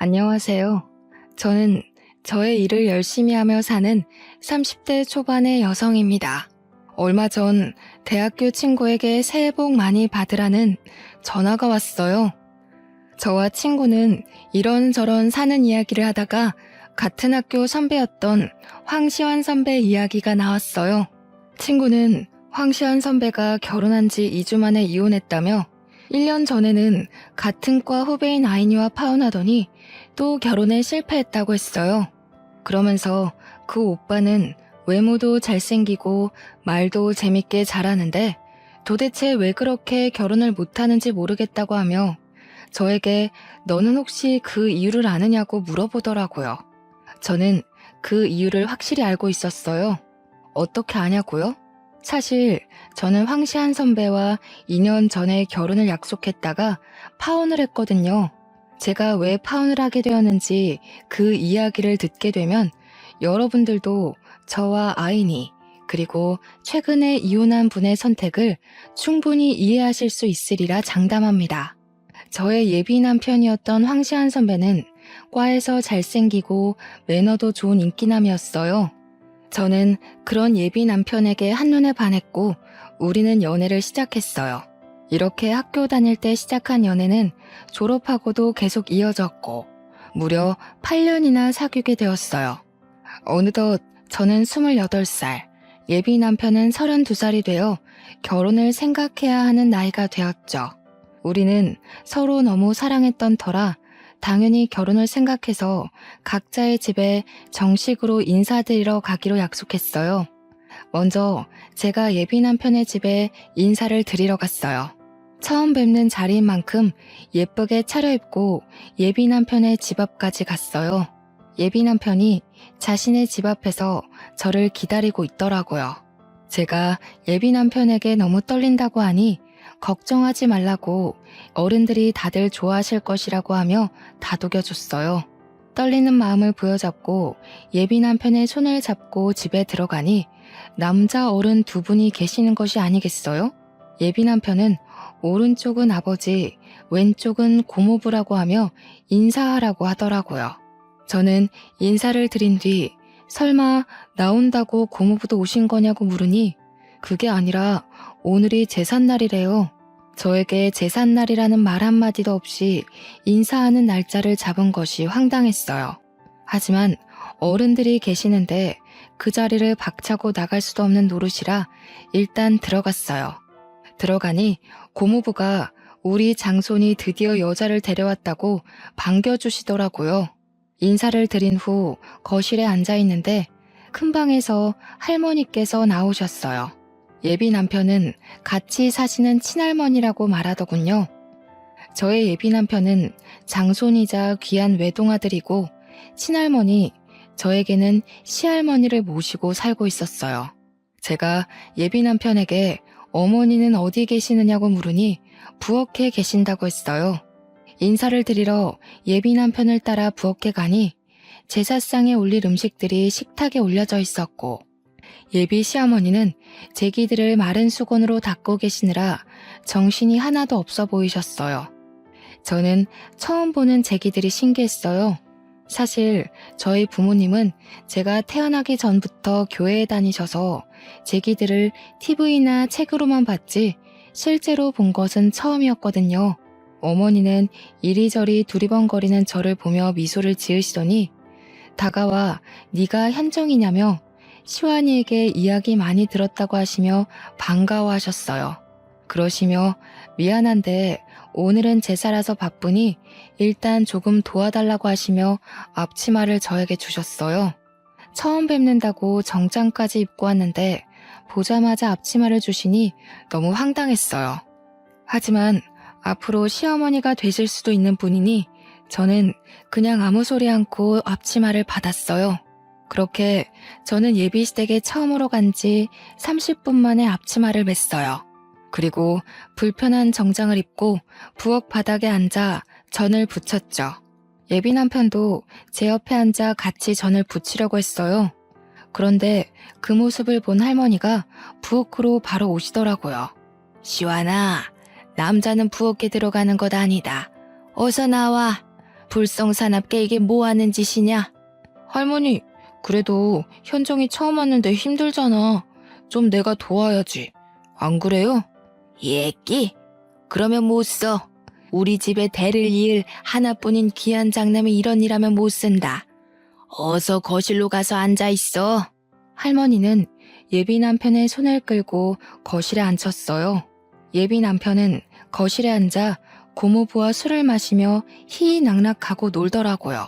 안녕하세요. 저는 저의 일을 열심히 하며 사는 30대 초반의 여성입니다. 얼마 전 대학교 친구에게 새해 복 많이 받으라는 전화가 왔어요. 저와 친구는 이런저런 사는 이야기를 하다가 같은 학교 선배였던 황시환 선배 이야기가 나왔어요. 친구는 황시환 선배가 결혼한 지 2주 만에 이혼했다며 1년 전에는 같은 과 후배인 아이니와 파혼하더니 또 결혼에 실패했다고 했어요. 그러면서 그 오빠는 외모도 잘생기고 말도 재밌게 잘하는데 도대체 왜 그렇게 결혼을 못하는지 모르겠다고 하며 저에게 너는 혹시 그 이유를 아느냐고 물어보더라고요. 저는 그 이유를 확실히 알고 있었어요. 어떻게 아냐고요? 사실 저는 황시한 선배와 2년 전에 결혼을 약속했다가 파혼을 했거든요. 제가 왜 파혼을 하게 되었는지 그 이야기를 듣게 되면 여러분들도 저와 아이니 그리고 최근에 이혼한 분의 선택을 충분히 이해하실 수 있으리라 장담합니다. 저의 예비 남편이었던 황시한 선배는 과에서 잘생기고 매너도 좋은 인기남이었어요. 저는 그런 예비 남편에게 한눈에 반했고 우리는 연애를 시작했어요. 이렇게 학교 다닐 때 시작한 연애는 졸업하고도 계속 이어졌고 무려 8년이나 사귀게 되었어요. 어느덧 저는 28살, 예비 남편은 32살이 되어 결혼을 생각해야 하는 나이가 되었죠. 우리는 서로 너무 사랑했던 터라 당연히 결혼을 생각해서 각자의 집에 정식으로 인사드리러 가기로 약속했어요. 먼저 제가 예비 남편의 집에 인사를 드리러 갔어요. 처음 뵙는 자리인 만큼 예쁘게 차려입고 예비 남편의 집 앞까지 갔어요. 예비 남편이 자신의 집 앞에서 저를 기다리고 있더라고요. 제가 예비 남편에게 너무 떨린다고 하니 걱정하지 말라고 어른들이 다들 좋아하실 것이라고 하며 다독여줬어요. 떨리는 마음을 부여잡고 예비 남편의 손을 잡고 집에 들어가니 남자 어른 두 분이 계시는 것이 아니겠어요? 예비 남편은 오른쪽은 아버지, 왼쪽은 고모부라고 하며 인사하라고 하더라고요. 저는 인사를 드린 뒤 설마 나온다고 고모부도 오신 거냐고 물으니 그게 아니라 오늘이 제삿날이래요. 저에게 제삿날이라는 말 한마디도 없이 인사하는 날짜를 잡은 것이 황당했어요. 하지만 어른들이 계시는데 그 자리를 박차고 나갈 수도 없는 노릇이라 일단 들어갔어요. 들어가니 고모부가 우리 장손이 드디어 여자를 데려왔다고 반겨주시더라고요. 인사를 드린 후 거실에 앉아있는데 큰 방에서 할머니께서 나오셨어요. 예비 남편은 같이 사시는 친할머니라고 말하더군요. 저의 예비 남편은 장손이자 귀한 외동아들이고 친할머니, 저에게는 시할머니를 모시고 살고 있었어요. 제가 예비 남편에게 어머니는 어디 계시느냐고 물으니 부엌에 계신다고 했어요. 인사를 드리러 예비 남편을 따라 부엌에 가니 제사상에 올릴 음식들이 식탁에 올려져 있었고 예비 시어머니는 제기들을 마른 수건으로 닦고 계시느라 정신이 하나도 없어 보이셨어요. 저는 처음 보는 제기들이 신기했어요. 사실 저희 부모님은 제가 태어나기 전부터 교회에 다니셔서 제기들을 TV나 책으로만 봤지 실제로 본 것은 처음이었거든요. 어머니는 이리저리 두리번거리는 저를 보며 미소를 지으시더니 다가와 네가 현정이냐며 시완이에게 이야기 많이 들었다고 하시며 반가워하셨어요. 그러시며 미안한데 오늘은 제사라서 바쁘니 일단 조금 도와달라고 하시며 앞치마를 저에게 주셨어요. 처음 뵙는다고 정장까지 입고 왔는데 보자마자 앞치마를 주시니 너무 황당했어요. 하지만 앞으로 시어머니가 되실 수도 있는 분이니 저는 그냥 아무 소리 않고 앞치마를 받았어요. 그렇게 저는 예비시댁에 처음으로 간 지 30분 만에 앞치마를 맸어요. 그리고 불편한 정장을 입고 부엌 바닥에 앉아 전을 부쳤죠. 예비 남편도 제 옆에 앉아 같이 전을 부치려고 했어요. 그런데 그 모습을 본 할머니가 부엌으로 바로 오시더라고요. 시완아, 남자는 부엌에 들어가는 것 아니다. 어서 나와. 불성사납게 이게 뭐 하는 짓이냐? 할머니, 그래도 현정이 처음 왔는데 힘들잖아. 좀 내가 도와야지. 안 그래요? 예끼? 그러면 못 써. 우리 집에 대를 이을 하나뿐인 귀한 장남이 이런 일하면 못 쓴다. 어서 거실로 가서 앉아있어. 할머니는 예비 남편의 손을 끌고 거실에 앉혔어요. 예비 남편은 거실에 앉아 고모부와 술을 마시며 희희낙낙하고 놀더라고요.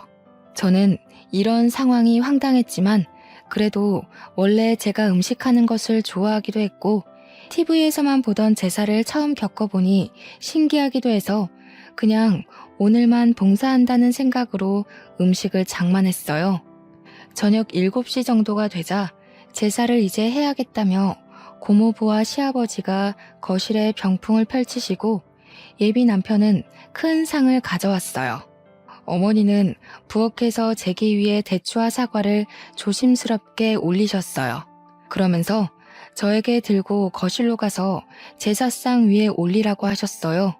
저는 이런 상황이 황당했지만 그래도 원래 제가 음식하는 것을 좋아하기도 했고 TV에서만 보던 제사를 처음 겪어보니 신기하기도 해서 그냥 오늘만 봉사한다는 생각으로 음식을 장만했어요. 저녁 7시 정도가 되자 제사를 이제 해야겠다며 고모부와 시아버지가 거실에 병풍을 펼치시고 예비 남편은 큰 상을 가져왔어요. 어머니는 부엌에서 제기 위에 대추와 사과를 조심스럽게 올리셨어요. 그러면서 저에게 들고 거실로 가서 제사상 위에 올리라고 하셨어요.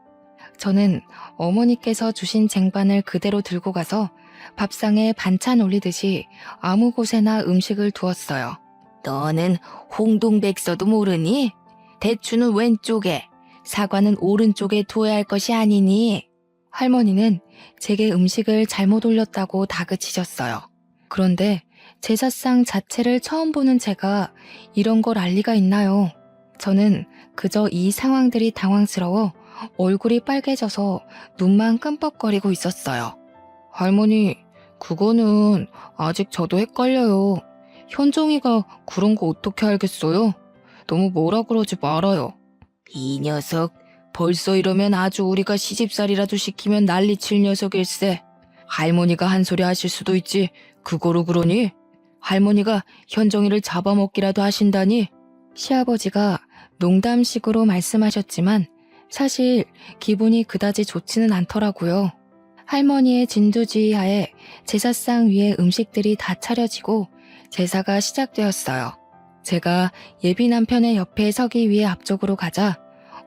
저는 어머니께서 주신 쟁반을 그대로 들고 가서 밥상에 반찬 올리듯이 아무 곳에나 음식을 두었어요. 너는 홍동백서도 모르니? 대추는 왼쪽에, 사과는 오른쪽에 두어야 할 것이 아니니? 할머니는 제게 음식을 잘못 올렸다고 다그치셨어요. 그런데 제사상 자체를 처음 보는 제가 이런 걸 알 리가 있나요? 저는 그저 이 상황들이 당황스러워 얼굴이 빨개져서 눈만 깜빡거리고 있었어요. 할머니, 그거는 아직 저도 헷갈려요. 현정이가 그런 거 어떻게 알겠어요? 너무 뭐라 그러지 말아요. 이 녀석, 벌써 이러면 아주 우리가 시집살이라도 시키면 난리칠 녀석일세. 할머니가 한 소리 하실 수도 있지. 그거로 그러니? 할머니가 현정이를 잡아먹기라도 하신다니? 시아버지가 농담식으로 말씀하셨지만 사실 기분이 그다지 좋지는 않더라고요. 할머니의 진두지휘 하에 제사상 위에 음식들이 다 차려지고 제사가 시작되었어요. 제가 예비 남편의 옆에 서기 위해 앞쪽으로 가자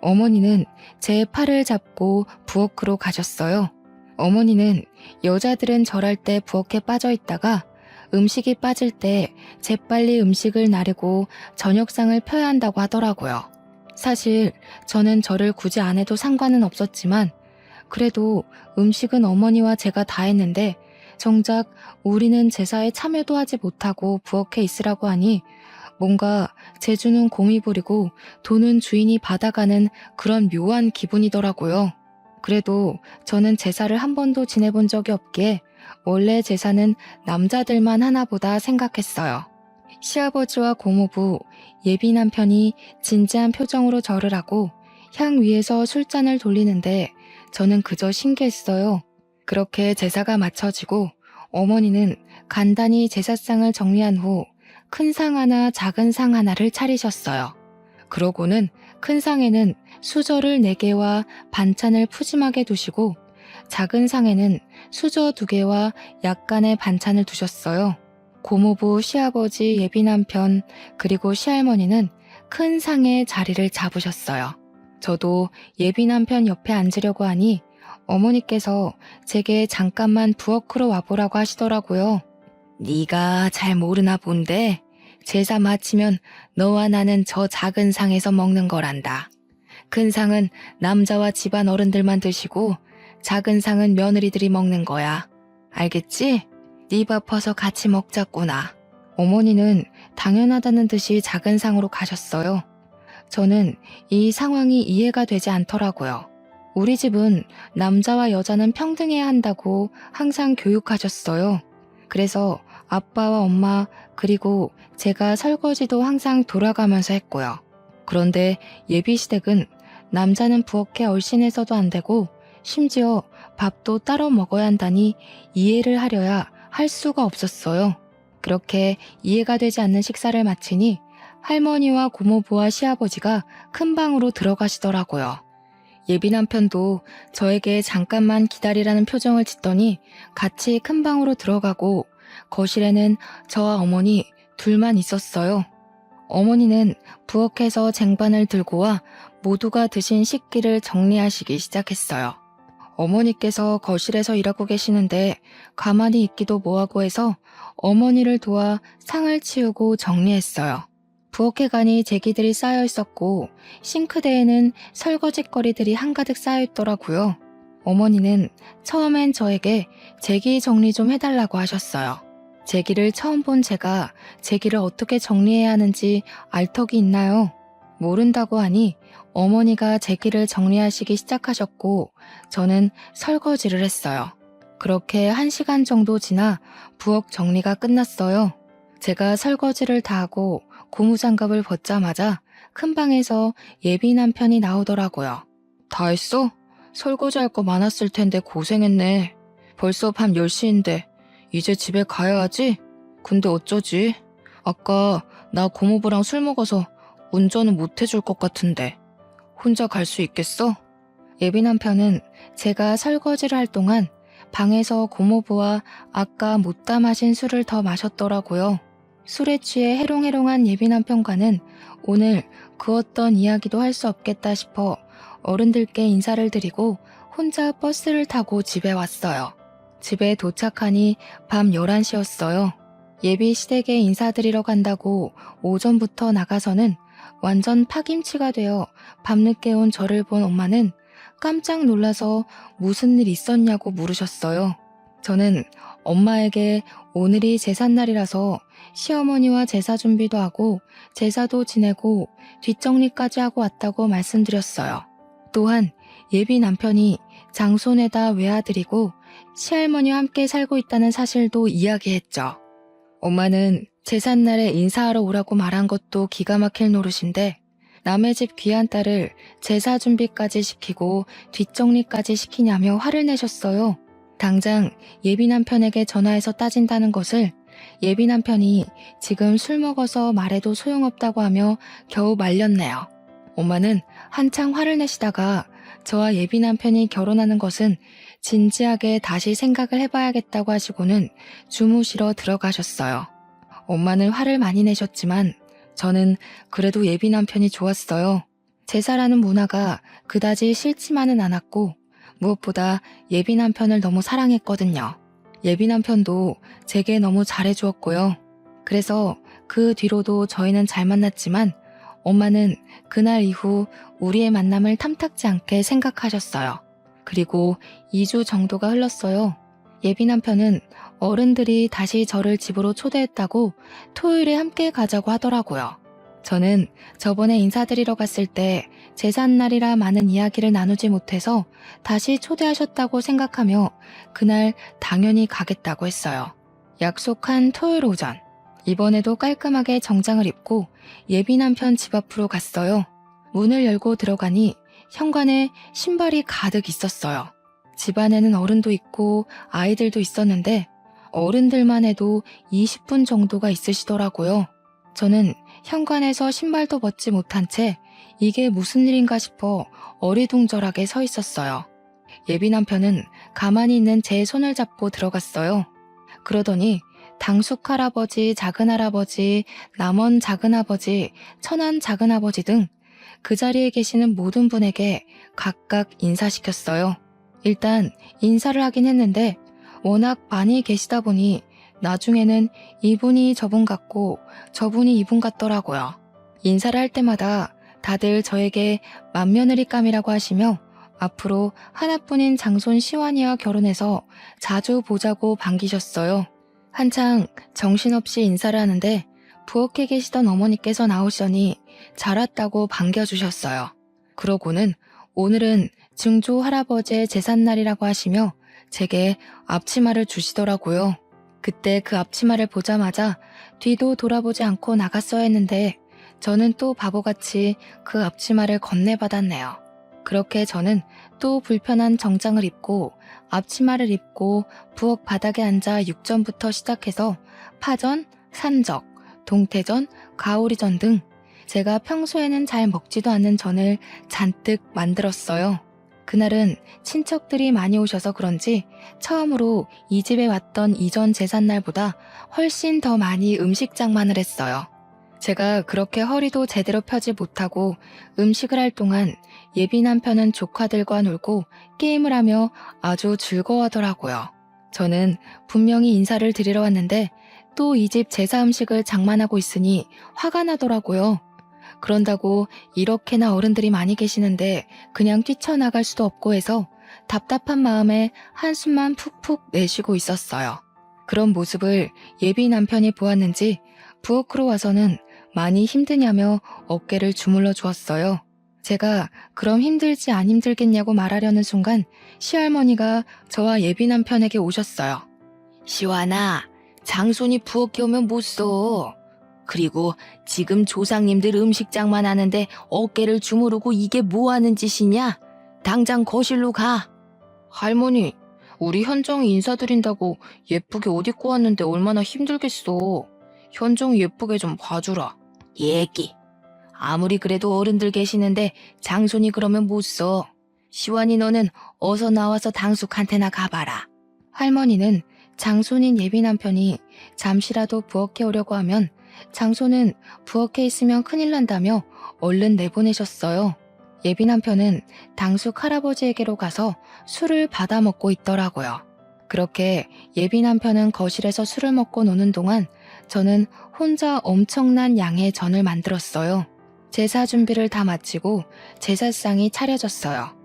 어머니는 제 팔을 잡고 부엌으로 가셨어요. 어머니는 여자들은 절할 때 부엌에 빠져 있다가 음식이 빠질 때 재빨리 음식을 나르고 저녁상을 펴야 한다고 하더라고요. 사실 저는 절을 굳이 안 해도 상관은 없었지만 그래도 음식은 어머니와 제가 다 했는데 정작 우리는 제사에 참여도 하지 못하고 부엌에 있으라고 하니 뭔가 제주는 곰이 부리고 돈은 주인이 받아가는 그런 묘한 기분이더라고요. 그래도 저는 제사를 한 번도 지내본 적이 없기에 원래 제사는 남자들만 하나보다 생각했어요. 시아버지와 고모부, 예비 남편이 진지한 표정으로 절을 하고 향 위에서 술잔을 돌리는데 저는 그저 신기했어요. 그렇게 제사가 마쳐지고 어머니는 간단히 제사상을 정리한 후 큰 상 하나, 작은 상 하나를 차리셨어요. 그러고는 큰 상에는 수저를 4개와 반찬을 푸짐하게 두시고 작은 상에는 수저 2개와 약간의 반찬을 두셨어요. 고모부, 시아버지, 예비 남편, 그리고 시할머니는 큰 상에 자리를 잡으셨어요. 저도 예비 남편 옆에 앉으려고 하니 어머니께서 제게 잠깐만 부엌으로 와보라고 하시더라고요. 네가 잘 모르나 본데 제사 마치면 너와 나는 저 작은 상에서 먹는 거란다. 큰 상은 남자와 집안 어른들만 드시고 작은 상은 며느리들이 먹는 거야. 알겠지? 네 밥 퍼서 같이 먹자꾸나. 어머니는 당연하다는 듯이 작은 상으로 가셨어요. 저는 이 상황이 이해가 되지 않더라고요. 우리 집은 남자와 여자는 평등해야 한다고 항상 교육하셨어요. 그래서 아빠와 엄마 그리고 제가 설거지도 항상 돌아가면서 했고요. 그런데 예비시댁은 남자는 부엌에 얼씬해서도 안 되고 심지어 밥도 따로 먹어야 한다니 이해를 하려야 할 수가 없었어요. 그렇게 이해가 되지 않는 식사를 마치니 할머니와 고모부와 시아버지가 큰 방으로 들어가시더라고요. 예비 남편도 저에게 잠깐만 기다리라는 표정을 짓더니 같이 큰 방으로 들어가고 거실에는 저와 어머니 둘만 있었어요. 어머니는 부엌에서 쟁반을 들고 와 모두가 드신 식기를 정리하시기 시작했어요. 어머니께서 거실에서 일하고 계시는데 가만히 있기도 뭐하고 해서 어머니를 도와 상을 치우고 정리했어요. 부엌에 가니 제기들이 쌓여 있었고 싱크대에는 설거지거리들이 한가득 쌓여 있더라고요. 어머니는 처음엔 저에게 제기 정리 좀 해달라고 하셨어요. 제기를 처음 본 제가 제기를 어떻게 정리해야 하는지 알 턱이 있나요? 모른다고 하니 어머니가 제기를 정리하시기 시작하셨고 저는 설거지를 했어요. 그렇게 1시간 정도 지나 부엌 정리가 끝났어요. 제가 설거지를 다 하고 고무장갑을 벗자마자 큰 방에서 예비 남편이 나오더라고요. 다 했어? 설거지할 거 많았을 텐데 고생했네. 벌써 밤 10시인데 이제 집에 가야지. 근데 어쩌지? 아까 나 고모부랑 술 먹어서 운전은 못 해줄 것 같은데 혼자 갈 수 있겠어? 예비 남편은 제가 설거지를 할 동안 방에서 고모부와 아까 못다 마신 술을 더 마셨더라고요. 술에 취해 해롱해롱한 예비 남편과는 오늘 그 어떤 이야기도 할 수 없겠다 싶어 어른들께 인사를 드리고 혼자 버스를 타고 집에 왔어요. 집에 도착하니 밤 11시였어요. 예비 시댁에 인사드리러 간다고 오전부터 나가서는 완전 파김치가 되어 밤늦게 온 저를 본 엄마는 깜짝 놀라서 무슨 일 있었냐고 물으셨어요. 저는 엄마에게 오늘이 제삿날이라서 시어머니와 제사 준비도 하고 제사도 지내고 뒷정리까지 하고 왔다고 말씀드렸어요. 또한 예비 남편이 장손에다 외아들이고 시할머니와 함께 살고 있다는 사실도 이야기했죠. 엄마는 제삿날에 인사하러 오라고 말한 것도 기가 막힐 노릇인데 남의 집 귀한 딸을 제사 준비까지 시키고 뒷정리까지 시키냐며 화를 내셨어요. 당장 예비 남편에게 전화해서 따진다는 것을 예비 남편이 지금 술 먹어서 말해도 소용없다고 하며 겨우 말렸네요. 엄마는 한창 화를 내시다가 저와 예비 남편이 결혼하는 것은 진지하게 다시 생각을 해봐야겠다고 하시고는 주무시러 들어가셨어요. 엄마는 화를 많이 내셨지만 저는 그래도 예비 남편이 좋았어요. 제사라는 문화가 그다지 싫지만은 않았고 무엇보다 예비 남편을 너무 사랑했거든요. 예비 남편도 제게 너무 잘해주었고요. 그래서 그 뒤로도 저희는 잘 만났지만 엄마는 그날 이후 우리의 만남을 탐탁지 않게 생각하셨어요. 그리고 2주 정도가 흘렀어요. 예비 남편은 어른들이 다시 저를 집으로 초대했다고 토요일에 함께 가자고 하더라고요. 저는 저번에 인사드리러 갔을 때 제삿날이라 많은 이야기를 나누지 못해서 다시 초대하셨다고 생각하며 그날 당연히 가겠다고 했어요. 약속한 토요일 오전, 이번에도 깔끔하게 정장을 입고 예비 남편 집 앞으로 갔어요. 문을 열고 들어가니 현관에 신발이 가득 있었어요. 집 안에는 어른도 있고 아이들도 있었는데 어른들만 해도 20분 정도가 있으시더라고요. 저는 현관에서 신발도 벗지 못한 채 이게 무슨 일인가 싶어 어리둥절하게 서 있었어요. 예비 남편은 가만히 있는 제 손을 잡고 들어갔어요. 그러더니 당숙 할아버지, 작은 할아버지, 남원 작은 아버지, 천안 작은 아버지 등 그 자리에 계시는 모든 분에게 각각 인사시켰어요. 일단 인사를 하긴 했는데 워낙 많이 계시다 보니 나중에는 이분이 저분 같고 저분이 이분 같더라고요. 인사를 할 때마다 다들 저에게 맏며느리감이라고 하시며 앞으로 하나뿐인 장손 시완이와 결혼해서 자주 보자고 반기셨어요. 한창 정신없이 인사를 하는데 부엌에 계시던 어머니께서 나오시더니 잘 왔다고 반겨주셨어요. 그러고는 오늘은 증조 할아버지의 제삿날이라고 하시며 제게 앞치마를 주시더라고요. 그때 그 앞치마를 보자마자 뒤도 돌아보지 않고 나갔어야 했는데 저는 또 바보같이 그 앞치마를 건네받았네요. 그렇게 저는 또 불편한 정장을 입고 앞치마를 입고 부엌 바닥에 앉아 육전부터 시작해서 파전, 산적, 동태전, 가오리전 등 제가 평소에는 잘 먹지도 않는 전을 잔뜩 만들었어요. 그날은 친척들이 많이 오셔서 그런지 처음으로 이 집에 왔던 이전 제삿날보다 훨씬 더 많이 음식 장만을 했어요. 제가 그렇게 허리도 제대로 펴지 못하고 음식을 할 동안 예비 남편은 조카들과 놀고 게임을 하며 아주 즐거워하더라고요. 저는 분명히 인사를 드리러 왔는데 또 이 집 제사 음식을 장만하고 있으니 화가 나더라고요. 그런다고 이렇게나 어른들이 많이 계시는데 그냥 뛰쳐나갈 수도 없고 해서 답답한 마음에 한숨만 푹푹 내쉬고 있었어요. 그런 모습을 예비 남편이 보았는지 부엌으로 와서는 많이 힘드냐며 어깨를 주물러 주었어요. 제가 그럼 힘들지 안 힘들겠냐고 말하려는 순간 시할머니가 저와 예비 남편에게 오셨어요. 시완아, 장손이 부엌에 오면 못 써. 그리고 지금 조상님들 음식장만 하는데 어깨를 주무르고 이게 뭐 하는 짓이냐? 당장 거실로 가. 할머니, 우리 현정이 인사드린다고 예쁘게 옷 입고 왔는데 얼마나 힘들겠어. 현정이 예쁘게 좀 봐주라. 얘기. 아무리 그래도 어른들 계시는데 장손이 그러면 못 써. 시완이 너는 어서 나와서 당숙한테나 가봐라. 할머니는 장손인 예비 남편이 잠시라도 부엌에 오려고 하면 장손은 부엌에 있으면 큰일 난다며 얼른 내보내셨어요. 예비 남편은 당숙 할아버지에게로 가서 술을 받아 먹고 있더라고요. 그렇게 예비 남편은 거실에서 술을 먹고 노는 동안 저는 혼자 엄청난 양의 전을 만들었어요. 제사 준비를 다 마치고 제사상이 차려졌어요.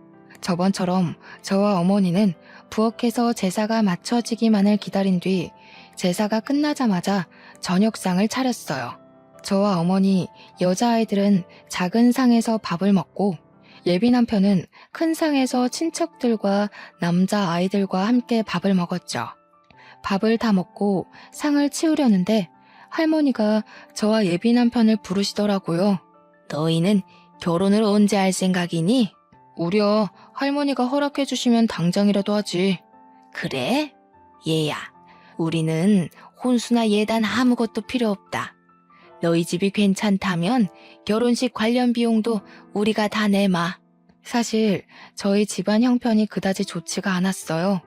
저번처럼 저와 어머니는 부엌에서 제사가 마쳐지기만을 기다린 뒤 제사가 끝나자마자 저녁상을 차렸어요. 저와 어머니, 여자아이들은 작은 상에서 밥을 먹고 예비 남편은 큰 상에서 친척들과 남자아이들과 함께 밥을 먹었죠. 밥을 다 먹고 상을 치우려는데 할머니가 저와 예비 남편을 부르시더라고요. 너희는 결혼을 언제 할 생각이니? 우려 할머니가 허락해 주시면 당장이라도 하지. 그래? 얘야, 우리는 혼수나 예단 아무것도 필요 없다. 너희 집이 괜찮다면 결혼식 관련 비용도 우리가 다 내마. 사실 저희 집안 형편이 그다지 좋지가 않았어요.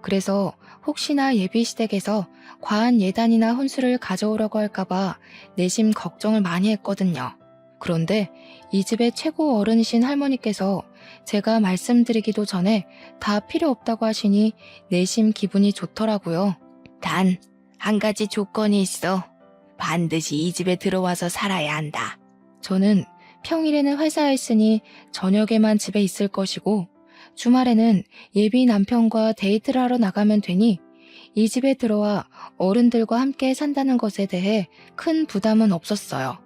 그래서 혹시나 예비시댁에서 과한 예단이나 혼수를 가져오려고 할까봐 내심 걱정을 많이 했거든요. 그런데 이 집의 최고 어른이신 할머니께서 제가 말씀드리기도 전에 다 필요 없다고 하시니 내심 기분이 좋더라고요. 단, 한 가지 조건이 있어. 반드시 이 집에 들어와서 살아야 한다. 저는 평일에는 회사에 있으니 저녁에만 집에 있을 것이고 주말에는 예비 남편과 데이트를 하러 나가면 되니 이 집에 들어와 어른들과 함께 산다는 것에 대해 큰 부담은 없었어요.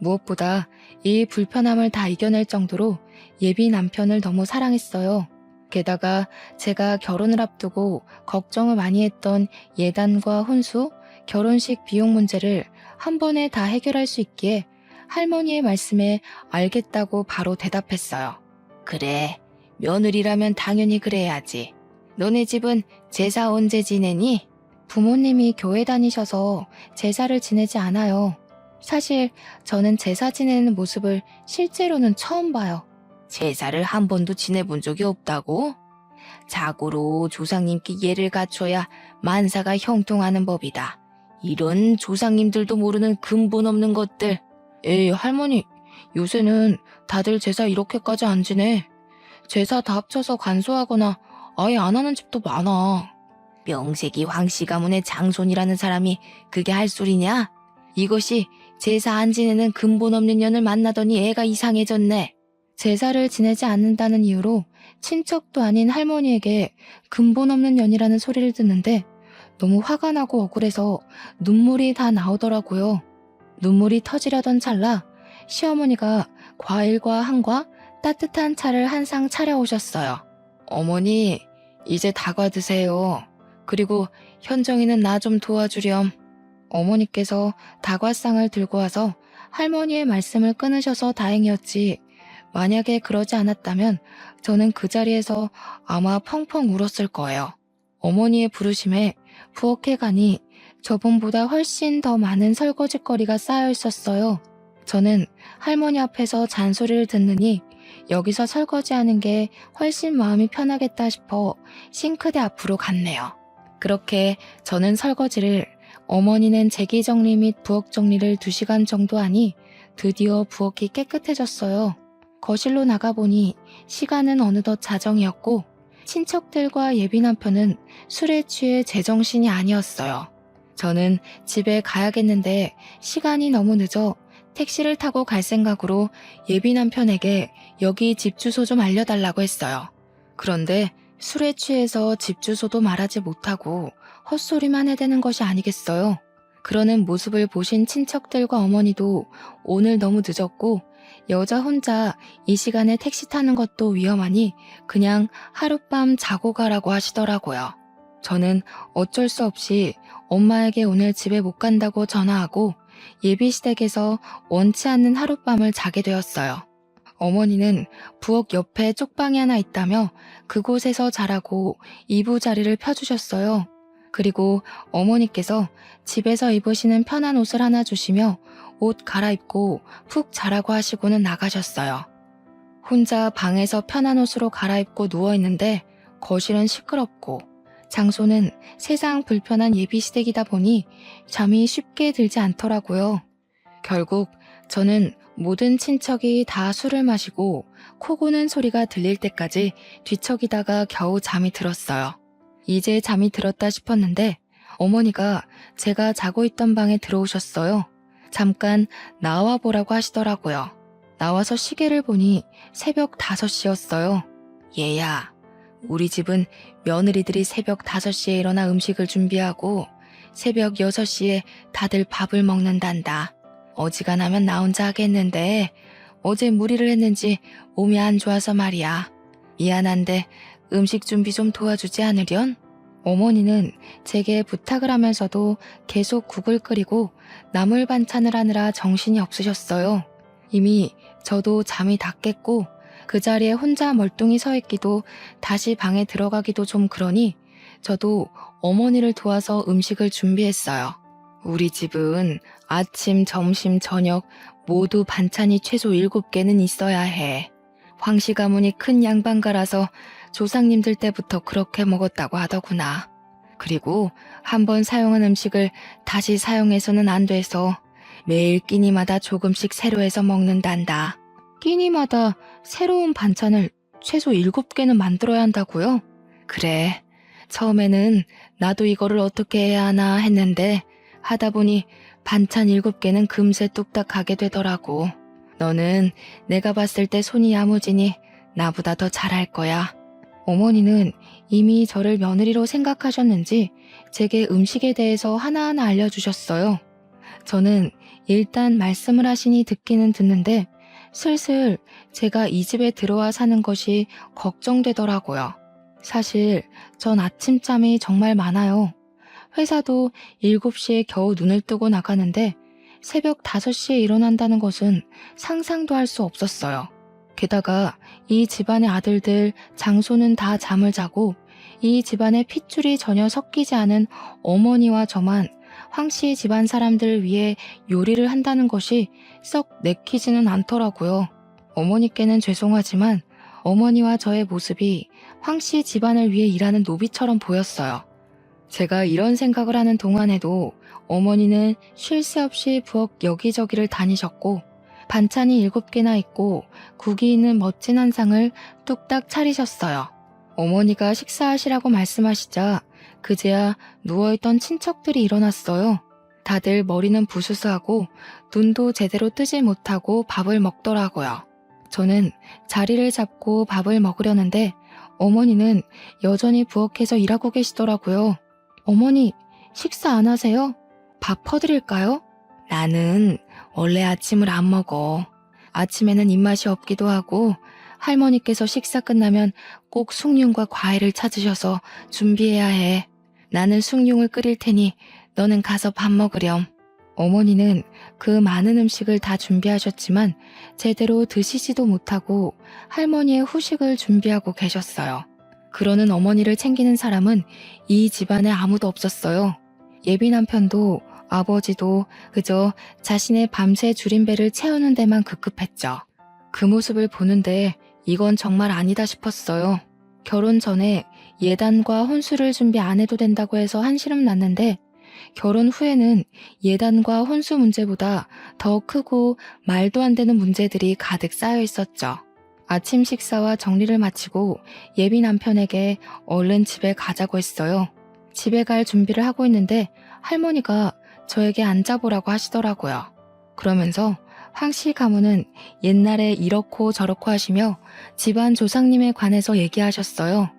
무엇보다 이 불편함을 다 이겨낼 정도로 예비 남편을 너무 사랑했어요. 게다가 제가 결혼을 앞두고 걱정을 많이 했던 예단과 혼수, 결혼식 비용 문제를 한 번에 다 해결할 수 있기에 할머니의 말씀에 알겠다고 바로 대답했어요. 그래, 며느리라면 당연히 그래야지. 너네 집은 제사 언제 지내니? 부모님이 교회 다니셔서 제사를 지내지 않아요. 사실 저는 제사 지내는 모습을 실제로는 처음 봐요. 제사를 한 번도 지내본 적이 없다고? 자고로 조상님께 예를 갖춰야 만사가 형통하는 법이다. 이런 조상님들도 모르는 근본 없는 것들. 에이, 할머니, 요새는 다들 제사 이렇게까지 안 지내. 제사 다 합쳐서 간소하거나 아예 안 하는 집도 많아. 명색이 황씨 가문의 장손이라는 사람이 그게 할 소리냐? 이것이 제사 안 지내는 근본 없는 년을 만나더니 애가 이상해졌네. 제사를 지내지 않는다는 이유로 친척도 아닌 할머니에게 근본 없는 년이라는 소리를 듣는데 너무 화가 나고 억울해서 눈물이 다 나오더라고요. 눈물이 터지려던 찰나 시어머니가 과일과 한과 따뜻한 차를 한 상 차려오셨어요. 어머니, 이제 다과 드세요. 그리고 현정이는 나 좀 도와주렴. 어머니께서 다과상을 들고 와서 할머니의 말씀을 끊으셔서 다행이었지. 만약에 그러지 않았다면 저는 그 자리에서 아마 펑펑 울었을 거예요. 어머니의 부르심에 부엌에 가니 저번보다 훨씬 더 많은 설거지거리가 쌓여 있었어요. 저는 할머니 앞에서 잔소리를 듣느니 여기서 설거지하는 게 훨씬 마음이 편하겠다 싶어 싱크대 앞으로 갔네요. 그렇게 저는 설거지를 어머니는 제기 정리 및 부엌 정리를 2시간 정도 하니 드디어 부엌이 깨끗해졌어요. 거실로 나가보니 시간은 어느덧 자정이었고 친척들과 예비 남편은 술에 취해 제정신이 아니었어요. 저는 집에 가야겠는데 시간이 너무 늦어 택시를 타고 갈 생각으로 예비 남편에게 여기 집 주소 좀 알려달라고 했어요. 그런데 술에 취해서 집 주소도 말하지 못하고 헛소리만 해대는 것이 아니겠어요. 그러는 모습을 보신 친척들과 어머니도 오늘 너무 늦었고 여자 혼자 이 시간에 택시 타는 것도 위험하니 그냥 하룻밤 자고 가라고 하시더라고요. 저는 어쩔 수 없이 엄마에게 오늘 집에 못 간다고 전화하고 예비시댁에서 원치 않는 하룻밤을 자게 되었어요. 어머니는 부엌 옆에 쪽방이 하나 있다며 그곳에서 자라고 이부자리를 펴주셨어요. 그리고 어머니께서 집에서 입으시는 편한 옷을 하나 주시며 옷 갈아입고 푹 자라고 하시고는 나가셨어요. 혼자 방에서 편한 옷으로 갈아입고 누워있는데 거실은 시끄럽고 장소는 세상 불편한 예비시댁이다 보니 잠이 쉽게 들지 않더라고요. 결국 저는 모든 친척이 다 술을 마시고 코 고는 소리가 들릴 때까지 뒤척이다가 겨우 잠이 들었어요. 이제 잠이 들었다 싶었는데 어머니가 제가 자고 있던 방에 들어오셨어요. 잠깐 나와 보라고 하시더라고요. 나와서 시계를 보니 새벽 5시였어요. 얘야, 우리 집은 며느리들이 새벽 5시에 일어나 음식을 준비하고 새벽 6시에 다들 밥을 먹는단다. 어지간하면 나 혼자 하겠는데 어제 무리를 했는지 몸이 안 좋아서 말이야. 미안한데 음식 준비 좀 도와주지 않으련? 어머니는 제게 부탁을 하면서도 계속 국을 끓이고 나물 반찬을 하느라 정신이 없으셨어요. 이미 저도 잠이 다 깼고 그 자리에 혼자 멀뚱히 서 있기도 다시 방에 들어가기도 좀 그러니 저도 어머니를 도와서 음식을 준비했어요. 우리 집은 아침, 점심, 저녁 모두 반찬이 최소 7개는 있어야 해. 황씨 가문이 큰 양반가라서 조상님들 때부터 그렇게 먹었다고 하더구나. 그리고 한번 사용한 음식을 다시 사용해서는 안 돼서 매일 끼니마다 조금씩 새로 해서 먹는단다. 끼니마다 새로운 반찬을 최소 7개는 만들어야 한다고요? 그래. 처음에는 나도 이거를 어떻게 해야 하나 했는데 하다 보니 반찬 7개는 금세 뚝딱 가게 되더라고. 너는 내가 봤을 때 손이 야무지니 나보다 더 잘할 거야. 어머니는 이미 저를 며느리로 생각하셨는지 제게 음식에 대해서 하나하나 알려주셨어요. 저는 일단 말씀을 하시니 듣기는 듣는데 슬슬 제가 이 집에 들어와 사는 것이 걱정되더라고요. 사실 전 아침잠이 정말 많아요. 회사도 7시에 겨우 눈을 뜨고 나가는데 새벽 5시에 일어난다는 것은 상상도 할 수 없었어요. 게다가 이 집안의 아들들, 장소는 다 잠을 자고 이 집안의 핏줄이 전혀 섞이지 않은 어머니와 저만 황씨 집안 사람들을 위해 요리를 한다는 것이 썩 내키지는 않더라고요. 어머니께는 죄송하지만 어머니와 저의 모습이 황씨 집안을 위해 일하는 노비처럼 보였어요. 제가 이런 생각을 하는 동안에도 어머니는 쉴 새 없이 부엌 여기저기를 다니셨고 반찬이 7개나 있고 국이 있는 멋진 한상을 뚝딱 차리셨어요. 어머니가 식사하시라고 말씀하시자 그제야 누워있던 친척들이 일어났어요. 다들 머리는 부스스하고 눈도 제대로 뜨지 못하고 밥을 먹더라고요. 저는 자리를 잡고 밥을 먹으려는데 어머니는 여전히 부엌에서 일하고 계시더라고요. 어머니, 식사 안 하세요? 밥 퍼드릴까요? 나는 원래 아침을 안 먹어. 아침에는 입맛이 없기도 하고 할머니께서 식사 끝나면 꼭 숭늉과 과일을 찾으셔서 준비해야 해. 나는 숭늉을 끓일 테니 너는 가서 밥 먹으렴. 어머니는 그 많은 음식을 다 준비하셨지만 제대로 드시지도 못하고 할머니의 후식을 준비하고 계셨어요. 그러는 어머니를 챙기는 사람은 이 집안에 아무도 없었어요. 예비 남편도 아버지도 그저 자신의 밤새 줄인 배를 채우는 데만 급급했죠. 그 모습을 보는데 이건 정말 아니다 싶었어요. 결혼 전에 예단과 혼수를 준비 안 해도 된다고 해서 한시름 났는데 결혼 후에는 예단과 혼수 문제보다 더 크고 말도 안 되는 문제들이 가득 쌓여 있었죠. 아침 식사와 정리를 마치고 예비 남편에게 얼른 집에 가자고 했어요. 집에 갈 준비를 하고 있는데 할머니가 저에게 앉아보라고 하시더라고요. 그러면서 황씨 가문은 옛날에 이렇고 저렇고 하시며 집안 조상님에 관해서 얘기하셨어요.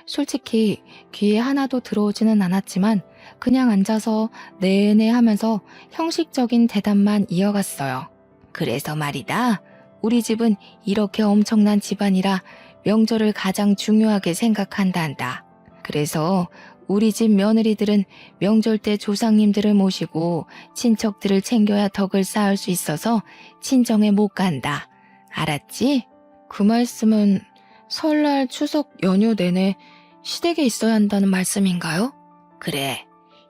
솔직히 귀에 하나도 들어오지는 않았지만 그냥 앉아서 네네 하면서 형식적인 대답만 이어갔어요. 그래서 말이다. 우리 집은 이렇게 엄청난 집안이라 명절을 가장 중요하게 생각한단다. 그래서 우리 집 며느리들은 명절 때 조상님들을 모시고 친척들을 챙겨야 덕을 쌓을 수 있어서 친정에 못 간다. 알았지? 그 말씀은 설날 추석 연휴 내내 시댁에 있어야 한다는 말씀인가요? 그래.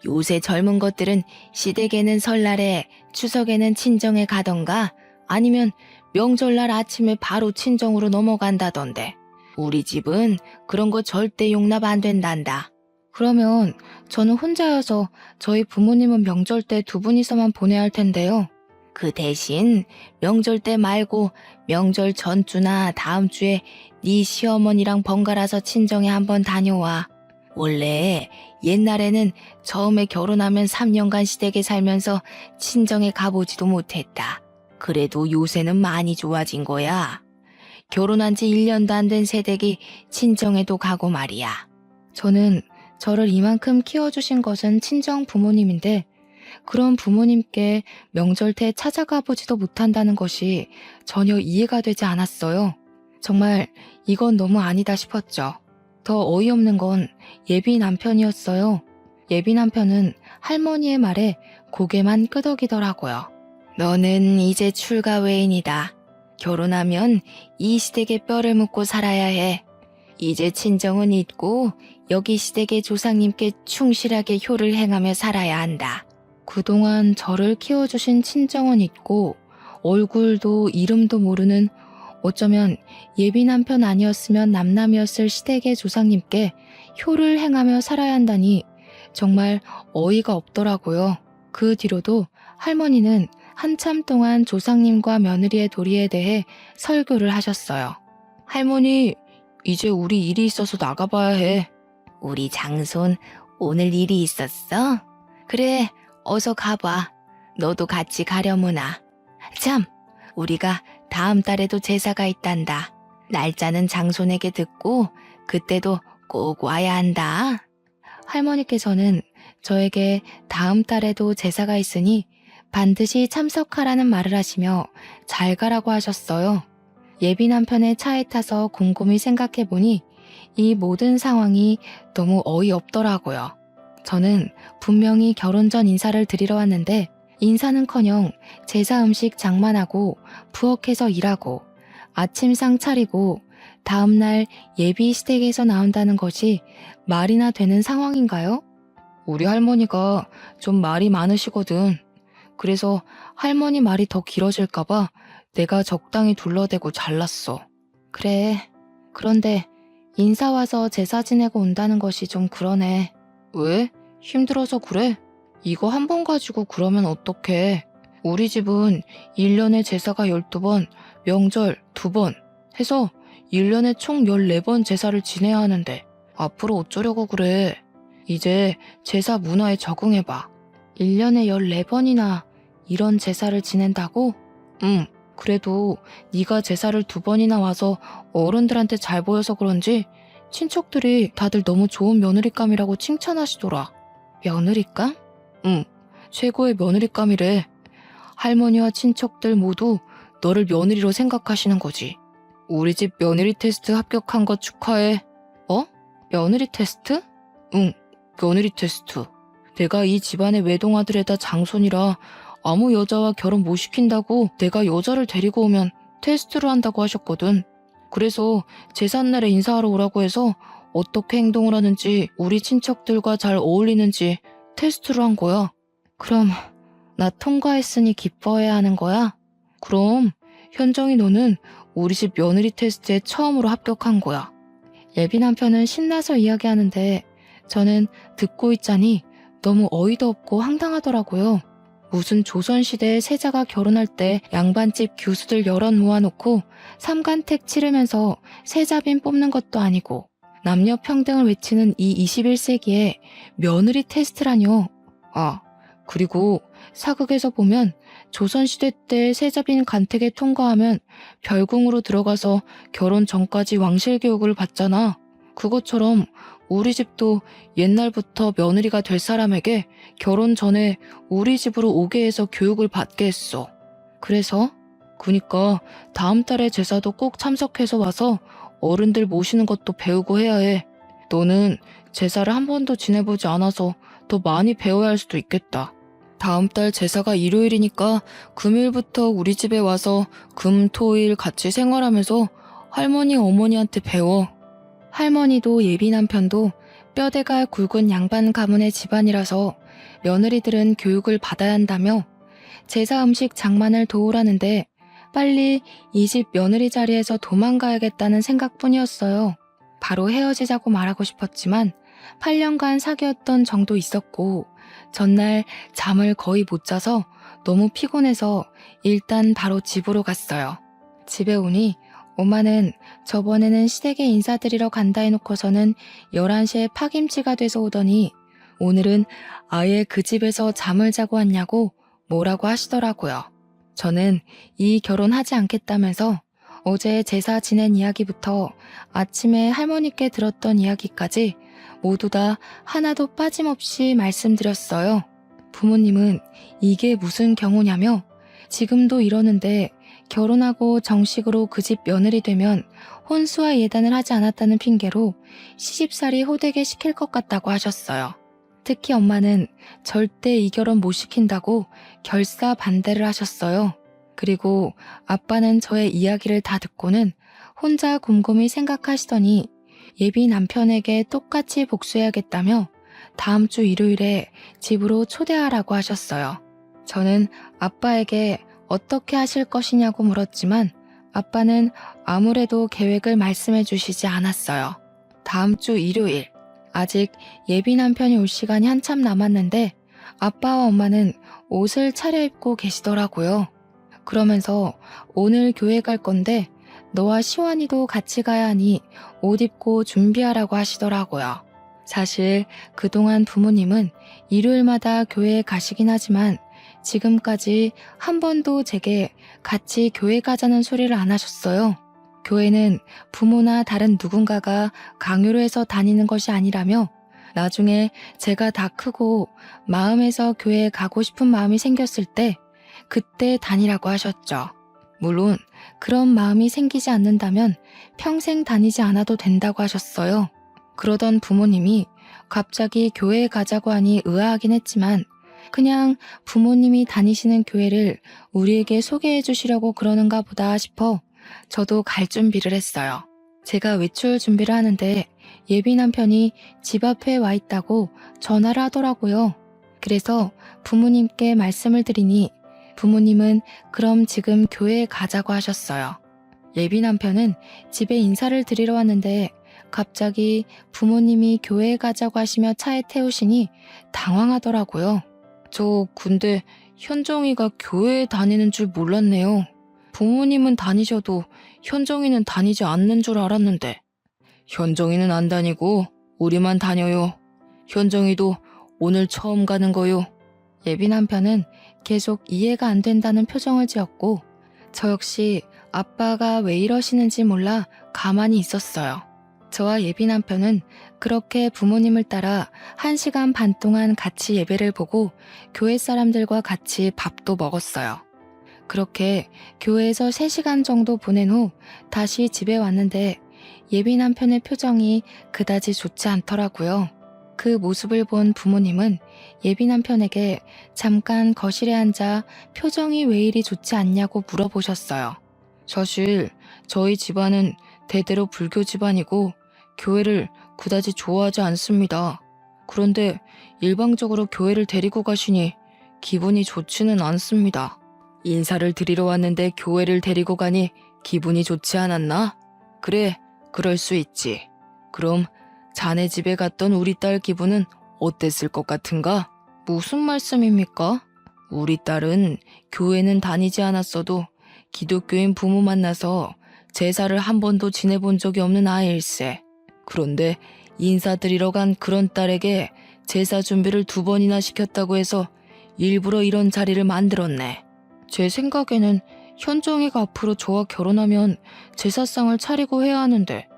요새 젊은 것들은 시댁에는 설날에 추석에는 친정에 가던가 아니면 명절날 아침에 바로 친정으로 넘어간다던데. 우리 집은 그런 거 절대 용납 안 된단다. 그러면 저는 혼자여서 저희 부모님은 명절 때 두 분이서만 보내야 할 텐데요. 그 대신 명절 때 말고 명절 전주나 다음 주에 네 시어머니랑 번갈아서 친정에 한번 다녀와. 원래 옛날에는 처음에 결혼하면 3년간 시댁에 살면서 친정에 가보지도 못했다. 그래도 요새는 많이 좋아진 거야. 결혼한 지 1년도 안 된 새댁이 친정에도 가고 말이야. 저는 저를 이만큼 키워주신 것은 친정 부모님인데 그런 부모님께 명절 때 찾아가 보지도 못한다는 것이 전혀 이해가 되지 않았어요. 정말 이건 너무 아니다 싶었죠. 더 어이없는 건 예비 남편이었어요. 예비 남편은 할머니의 말에 고개만 끄덕이더라고요. 너는 이제 출가 외인이다. 결혼하면 이 시댁에 뼈를 묻고 살아야 해. 이제 친정은 잊고 여기 시댁의 조상님께 충실하게 효를 행하며 살아야 한다. 그동안 저를 키워주신 친정은 잊고 얼굴도 이름도 모르는 어쩌면 예비 남편 아니었으면 남남이었을 시댁의 조상님께 효를 행하며 살아야 한다니 정말 어이가 없더라고요. 그 뒤로도 할머니는 한참 동안 조상님과 며느리의 도리에 대해 설교를 하셨어요. 할머니, 이제 우리 일이 있어서 나가봐야 해. 우리 장손 오늘 일이 있었어? 그래, 어서 가봐. 너도 같이 가려무나. 참, 우리가 다음 달에도 제사가 있단다. 날짜는 장손에게 듣고 그때도 꼭 와야 한다. 할머니께서는 저에게 다음 달에도 제사가 있으니 반드시 참석하라는 말을 하시며 잘 가라고 하셨어요. 예비 남편의 차에 타서 곰곰이 생각해보니 이 모든 상황이 너무 어이없더라고요. 저는 분명히 결혼 전 인사를 드리러 왔는데 인사는커녕 제사 음식 장만하고 부엌에서 일하고 아침상 차리고 다음날 예비 시댁에서 나온다는 것이 말이나 되는 상황인가요? 우리 할머니가 좀 말이 많으시거든. 그래서 할머니 말이 더 길어질까봐 내가 적당히 둘러대고 잘랐어. 그래. 그런데 인사 와서 제사 지내고 온다는 것이 좀 그러네. 왜? 힘들어서 그래? 이거 한 번 가지고 그러면 어떡해. 우리 집은 1년에 제사가 12번, 명절 2번 해서 1년에 총 14번 제사를 지내야 하는데 앞으로 어쩌려고 그래. 이제 제사 문화에 적응해봐. 1년에 14번이나 이런 제사를 지낸다고? 응. 그래도 네가 제사를 2번이나 와서 어른들한테 잘 보여서 그런지 친척들이 다들 너무 좋은 며느리감이라고 칭찬하시더라. 며느리감? 응. 최고의 며느리감이래. 할머니와 친척들 모두 너를 며느리로 생각하시는 거지. 우리 집 며느리 테스트 합격한 거 축하해. 어? 며느리 테스트? 응. 며느리 테스트. 내가 이 집안의 외동아들에다 장손이라 아무 여자와 결혼 못 시킨다고 내가 여자를 데리고 오면 테스트를 한다고 하셨거든. 그래서 제삿날에 인사하러 오라고 해서 어떻게 행동을 하는지 우리 친척들과 잘 어울리는지 테스트를 한 거야. 그럼 나 통과했으니 기뻐해야 하는 거야? 그럼 현정이 너는 우리 집 며느리 테스트에 처음으로 합격한 거야. 예비 남편은 신나서 이야기하는데 저는 듣고 있자니 너무 어이도 없고 황당하더라고요. 무슨 조선시대에 세자가 결혼할 때 양반집 교수들 여럿 모아놓고 삼간택 치르면서 세자빈 뽑는 것도 아니고 남녀 평등을 외치는 이 21세기에 며느리 테스트라뇨. 아, 그리고 사극에서 보면 조선시대 때 세자빈 간택에 통과하면 별궁으로 들어가서 결혼 전까지 왕실 교육을 받잖아. 그것처럼 우리 집도 옛날부터 며느리가 될 사람에게 결혼 전에 우리 집으로 오게 해서 교육을 받게 했어. 그니까 다음 달에 제사도 꼭 참석해서 와서 어른들 모시는 것도 배우고 해야 해. 너는 제사를 한 번도 지내보지 않아서 더 많이 배워야 할 수도 있겠다. 다음 달 제사가 일요일이니까 금요일부터 우리 집에 와서 금, 토, 일 같이 생활하면서 할머니, 어머니한테 배워. 할머니도 예비 남편도 뼈대가 굵은 양반 가문의 집안이라서 며느리들은 교육을 받아야 한다며 제사 음식 장만을 도우라는데 빨리 이 집 며느리 자리에서 도망가야겠다는 생각뿐이었어요. 바로 헤어지자고 말하고 싶었지만 8년간 사귀었던 정도 있었고 전날 잠을 거의 못 자서 너무 피곤해서 일단 바로 집으로 갔어요. 집에 오니 엄마는 저번에는 시댁에 인사드리러 간다 해놓고서는 11시에 파김치가 돼서 오더니 오늘은 아예 그 집에서 잠을 자고 왔냐고 뭐라고 하시더라고요. 저는 이 결혼하지 않겠다면서 어제 제사 지낸 이야기부터 아침에 할머니께 들었던 이야기까지 모두 다 하나도 빠짐없이 말씀드렸어요. 부모님은 이게 무슨 경우냐며 지금도 이러는데 결혼하고 정식으로 그 집 며느리 되면 혼수와 예단을 하지 않았다는 핑계로 시집살이 호되게 시킬 것 같다고 하셨어요. 특히 엄마는 절대 이 결혼 못 시킨다고 결사 반대를 하셨어요. 그리고 아빠는 저의 이야기를 다 듣고는 혼자 곰곰이 생각하시더니 예비 남편에게 똑같이 복수해야겠다며 다음 주 일요일에 집으로 초대하라고 하셨어요. 저는 아빠에게 어떻게 하실 것이냐고 물었지만 아빠는 아무래도 계획을 말씀해 주시지 않았어요. 다음 주 일요일, 아직 예비 남편이 올 시간이 한참 남았는데 아빠와 엄마는 옷을 차려입고 계시더라고요. 그러면서 오늘 교회 갈 건데 너와 시완이도 같이 가야 하니 옷 입고 준비하라고 하시더라고요. 사실 그동안 부모님은 일요일마다 교회에 가시긴 하지만 지금까지 한 번도 제게 같이 교회 가자는 소리를 안 하셨어요. 교회는 부모나 다른 누군가가 강요로 해서 다니는 것이 아니라며 나중에 제가 다 크고 마음에서 교회에 가고 싶은 마음이 생겼을 때 그때 다니라고 하셨죠. 물론 그런 마음이 생기지 않는다면 평생 다니지 않아도 된다고 하셨어요. 그러던 부모님이 갑자기 교회에 가자고 하니 의아하긴 했지만 그냥 부모님이 다니시는 교회를 우리에게 소개해 주시려고 그러는가 보다 싶어 저도 갈 준비를 했어요. 제가 외출 준비를 하는데 예비 남편이 집 앞에 와 있다고 전화를 하더라고요. 그래서 부모님께 말씀을 드리니 부모님은 그럼 지금 교회에 가자고 하셨어요. 예비 남편은 집에 인사를 드리러 왔는데 갑자기 부모님이 교회에 가자고 하시며 차에 태우시니 당황하더라고요. 저 근데 현정이가 교회에 다니는 줄 몰랐네요. 부모님은 다니셔도 현정이는 다니지 않는 줄 알았는데. 현정이는 안 다니고 우리만 다녀요. 현정이도 오늘 처음 가는 거요. 예비 남편은 계속 이해가 안 된다는 표정을 지었고 저 역시 아빠가 왜 이러시는지 몰라 가만히 있었어요. 저와 예비 남편은 그렇게 부모님을 따라 1시간 반 동안 같이 예배를 보고 교회 사람들과 같이 밥도 먹었어요. 그렇게 교회에서 3시간 정도 보낸 후 다시 집에 왔는데 예비 남편의 표정이 그다지 좋지 않더라고요. 그 모습을 본 부모님은 예비 남편에게 잠깐 거실에 앉아 표정이 왜 이리 좋지 않냐고 물어보셨어요. 사실 저희 집안은 대대로 불교 집안이고 교회를 그다지 좋아하지 않습니다. 그런데 일방적으로 교회를 데리고 가시니 기분이 좋지는 않습니다. 인사를 드리러 왔는데 교회를 데리고 가니 기분이 좋지 않았나? 그래, 그럴 수 있지. 그럼 자네 집에 갔던 우리 딸 기분은 어땠을 것 같은가? 무슨 말씀입니까? 우리 딸은 교회는 다니지 않았어도 기독교인 부모 만나서 제사를 한 번도 지내본 적이 없는 아이일세. 그런데 인사드리러 간 그런 딸에게 제사 준비를 2번이나 시켰다고 해서 일부러 이런 자리를 만들었네. 제 생각에는 현정이가 앞으로 저와 결혼하면 제사상을 차리고 해야 하는데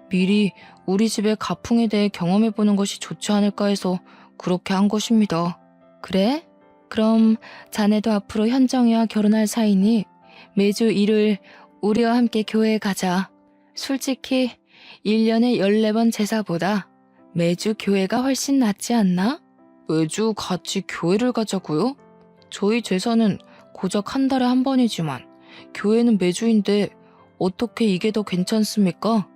미리 우리 집의 가풍에 대해 경험해보는 것이 좋지 않을까 해서 그렇게 한 것입니다. 그래? 그럼 자네도 앞으로 현정이와 결혼할 사이니 매주 일요일 우리와 함께 교회에 가자. 솔직히 1년에 14번 제사보다 매주 교회가 훨씬 낫지 않나? 매주 같이 교회를 가자고요? 저희 제사는 고작 한 달에 한 번이지만 교회는 매주인데 어떻게 이게 더 괜찮습니까?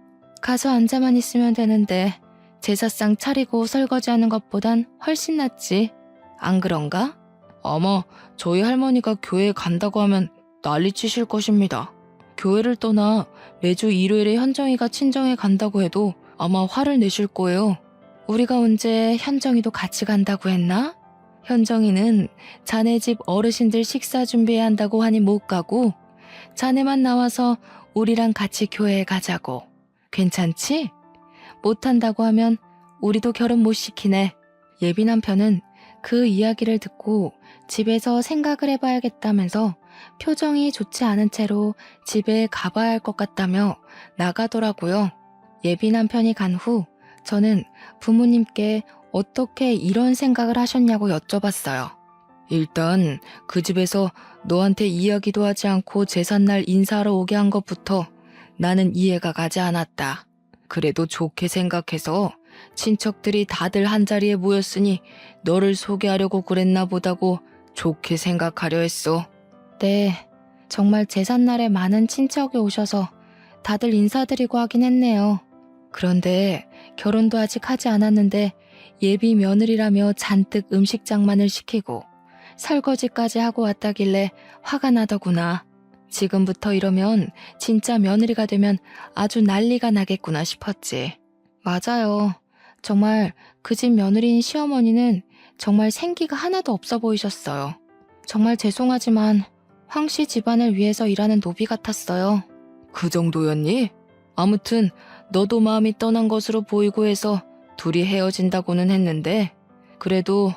가서 앉아만 있으면 되는데 제사상 차리고 설거지하는 것보단 훨씬 낫지. 안 그런가? 아마 저희 할머니가 교회에 간다고 하면 난리치실 것입니다. 교회를 떠나 매주 일요일에 현정이가 친정에 간다고 해도 아마 화를 내실 거예요. 우리가 언제 현정이도 같이 간다고 했나? 현정이는 자네 집 어르신들 식사 준비해야 한다고 하니 못 가고 자네만 나와서 우리랑 같이 교회에 가자고. 괜찮지? 못한다고 하면 우리도 결혼 못 시키네. 예비 남편은 그 이야기를 듣고 집에서 생각을 해봐야겠다면서 표정이 좋지 않은 채로 집에 가봐야 할 것 같다며 나가더라고요. 예비 남편이 간 후 저는 부모님께 어떻게 이런 생각을 하셨냐고 여쭤봤어요. 일단 그 집에서 너한테 이야기도 하지 않고 제삿날 인사하러 오게 한 것부터 나는 이해가 가지 않았다. 그래도 좋게 생각해서 친척들이 다들 한자리에 모였으니 너를 소개하려고 그랬나 보다고 좋게 생각하려 했어. 네, 정말 제삿날에 많은 친척이 오셔서 다들 인사드리고 하긴 했네요. 그런데 결혼도 아직 하지 않았는데 예비 며느리라며 잔뜩 음식 장만을 시키고 설거지까지 하고 왔다길래 화가 나더구나. 지금부터 이러면 진짜 며느리가 되면 아주 난리가 나겠구나 싶었지. 맞아요. 정말 그 집 며느리인 시어머니는 정말 생기가 하나도 없어 보이셨어요. 정말 죄송하지만 황씨 집안을 위해서 일하는 노비 같았어요. 그 정도였니? 아무튼 너도 마음이 떠난 것으로 보이고 해서 둘이 헤어진다고는 했는데 그래도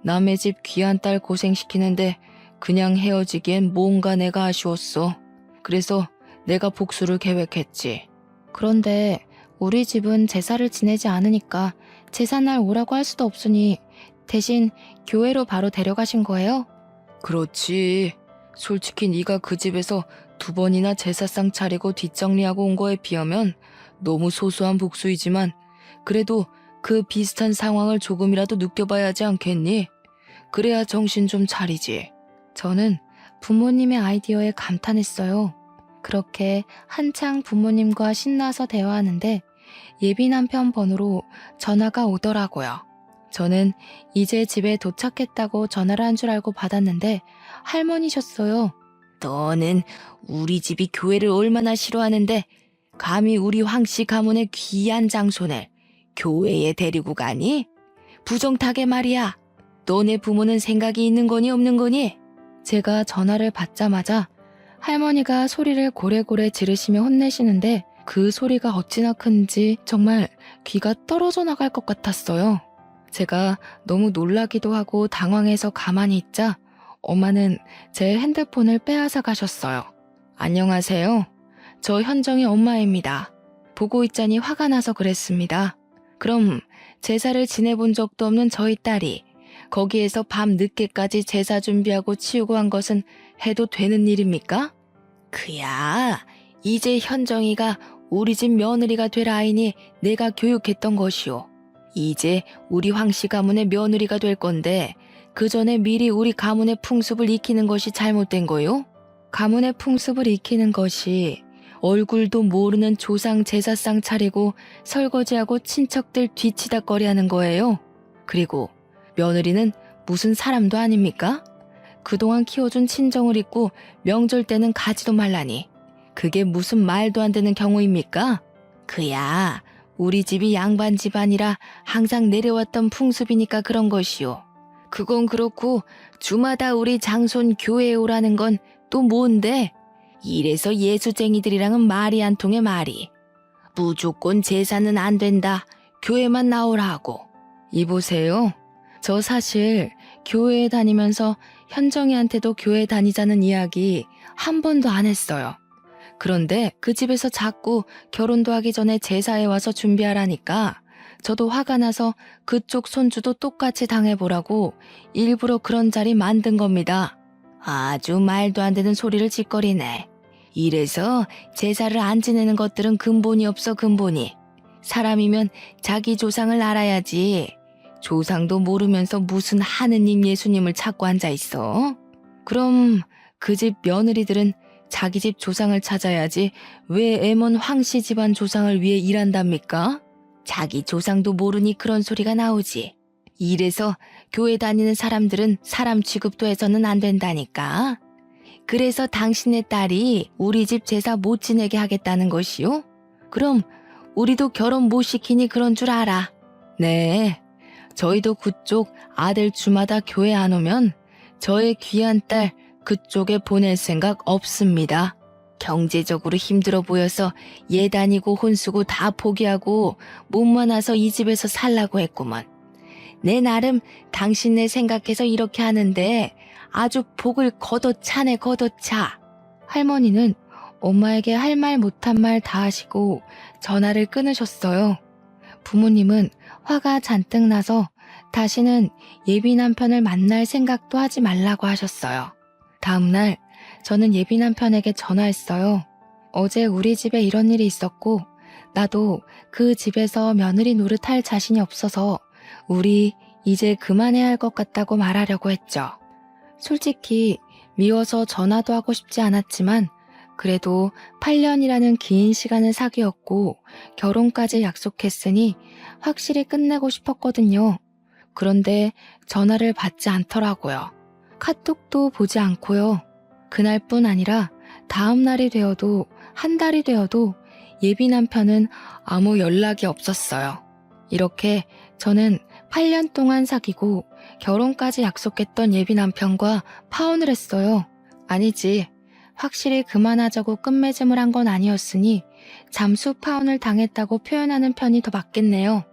남의 집 귀한 딸 고생시키는데 그냥 헤어지기엔 뭔가 내가 아쉬웠어. 그래서 내가 복수를 계획했지. 그런데 우리 집은 제사를 지내지 않으니까 제사날 오라고 할 수도 없으니 대신 교회로 바로 데려가신 거예요? 그렇지. 솔직히 네가 그 집에서 2번이나 제사상 차리고 뒷정리하고 온 거에 비하면 너무 소소한 복수이지만 그래도 그 비슷한 상황을 조금이라도 느껴봐야 하지 않겠니? 그래야 정신 좀 차리지. 저는 부모님의 아이디어에 감탄했어요. 그렇게 한창 부모님과 신나서 대화하는데 예비 남편 번호로 전화가 오더라고요. 저는 이제 집에 도착했다고 전화를 한 줄 알고 받았는데 할머니셨어요. 너는 우리 집이 교회를 얼마나 싫어하는데 감히 우리 황씨 가문의 귀한 장손을 교회에 데리고 가니? 부정타게 말이야. 너네 부모는 생각이 있는 거니 없는 거니? 제가 전화를 받자마자 할머니가 소리를 고래고래 지르시며 혼내시는데 그 소리가 어찌나 큰지 정말 귀가 떨어져 나갈 것 같았어요. 제가 너무 놀라기도 하고 당황해서 가만히 있자 엄마는 제 핸드폰을 빼앗아 가셨어요. 안녕하세요. 저 현정이 엄마입니다. 보고 있자니 화가 나서 그랬습니다. 그럼 제사를 지내본 적도 없는 저희 딸이 거기에서 밤 늦게까지 제사 준비하고 치우고 한 것은 해도 되는 일입니까? 그야, 이제 현정이가 우리 집 며느리가 될 아이니 내가 교육했던 것이오. 이제 우리 황씨 가문의 며느리가 될 건데 그 전에 미리 우리 가문의 풍습을 익히는 것이 잘못된 거요? 가문의 풍습을 익히는 것이 얼굴도 모르는 조상 제사상 차리고 설거지하고 친척들 뒤치다꺼리하는 거예요. 그리고 며느리는 무슨 사람도 아닙니까? 그동안 키워준 친정을 잊고 명절 때는 가지도 말라니. 그게 무슨 말도 안 되는 경우입니까? 그야 우리 집이 양반 집안이라 항상 내려왔던 풍습이니까 그런 것이오. 그건 그렇고 주마다 우리 장손 교회에 오라는 건 또 뭔데? 이래서 예수쟁이들이랑은 말이 안 통해 말이. 무조건 제사는 안 된다. 교회만 나오라고. 이보세요. 저 사실 교회에 다니면서 현정이한테도 교회 다니자는 이야기 한 번도 안 했어요. 그런데 그 집에서 자꾸 결혼도 하기 전에 제사에 와서 준비하라니까 저도 화가 나서 그쪽 손주도 똑같이 당해보라고 일부러 그런 자리 만든 겁니다. 아주 말도 안 되는 소리를 짓거리네. 이래서 제사를 안 지내는 것들은 근본이 없어 근본이. 사람이면 자기 조상을 알아야지. 조상도 모르면서 무슨 하느님 예수님을 찾고 앉아있어? 그럼 그 집 며느리들은 자기 집 조상을 찾아야지 왜 애먼 황씨 집안 조상을 위해 일한답니까? 자기 조상도 모르니 그런 소리가 나오지. 이래서 교회 다니는 사람들은 사람 취급도 해서는 안 된다니까. 그래서 당신의 딸이 우리 집 제사 못 지내게 하겠다는 것이요? 그럼 우리도 결혼 못 시키니 그런 줄 알아. 네, 저희도 그쪽 아들 주마다 교회 안 오면 저의 귀한 딸 그쪽에 보낼 생각 없습니다. 경제적으로 힘들어 보여서 예단이고 혼수고 다 포기하고 몸만 와서 이 집에서 살라고 했구먼. 내 나름 당신네 생각해서 이렇게 하는데 아주 복을 걷어차네 걷어차. 할머니는 엄마에게 할 말 못한 말 다 하시고 전화를 끊으셨어요. 부모님은 화가 잔뜩 나서 다시는 예비 남편을 만날 생각도 하지 말라고 하셨어요. 다음날 저는 예비 남편에게 전화했어요. 어제 우리 집에 이런 일이 있었고 나도 그 집에서 며느리 노릇할 자신이 없어서 우리 이제 그만해야 할 것 같다고 말하려고 했죠. 솔직히 미워서 전화도 하고 싶지 않았지만 그래도 8년이라는 긴 시간을 사귀었고 결혼까지 약속했으니 확실히 끝내고 싶었거든요. 그런데 전화를 받지 않더라고요. 카톡도 보지 않고요. 그날뿐 아니라 다음 날이 되어도 한 달이 되어도 예비 남편은 아무 연락이 없었어요. 이렇게 저는 8년 동안 사귀고 결혼까지 약속했던 예비 남편과 파혼을 했어요. 아니지, 확실히 그만하자고 끝맺음을 한 건 아니었으니 잠수 파혼을 당했다고 표현하는 편이 더 맞겠네요.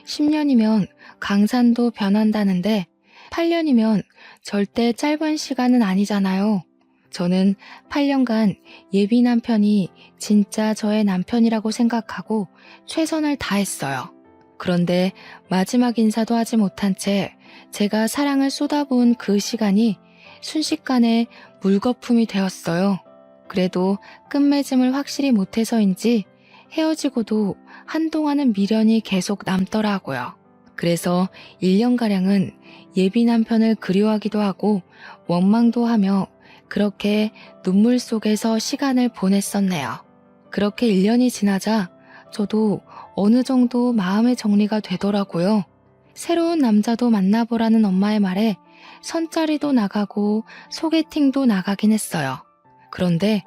10년이면 강산도 변한다는데 8년이면 절대 짧은 시간은 아니잖아요. 저는 8년간 예비 남편이 진짜 저의 남편이라고 생각하고 최선을 다했어요. 그런데 마지막 인사도 하지 못한 채 제가 사랑을 쏟아부은 그 시간이 순식간에 물거품이 되었어요. 그래도 끝맺음을 확실히 못해서인지 헤어지고도 한동안은 미련이 계속 남더라고요. 그래서 1년가량은 예비 남편을 그리워하기도 하고 원망도 하며 그렇게 눈물 속에서 시간을 보냈었네요. 그렇게 1년이 지나자 저도 어느 정도 마음의 정리가 되더라고요. 새로운 남자도 만나보라는 엄마의 말에 선짜리도 나가고 소개팅도 나가긴 했어요. 그런데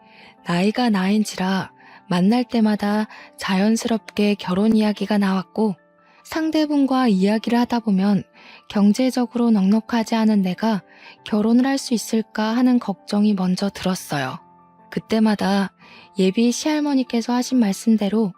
나이가 나인지라 만날 때마다 자연스럽게 결혼 이야기가 나왔고 상대분과 이야기를 하다 보면 경제적으로 넉넉하지 않은 내가 결혼을 할 수 있을까 하는 걱정이 먼저 들었어요. 그때마다 예비 시할머니께서 하신 말씀대로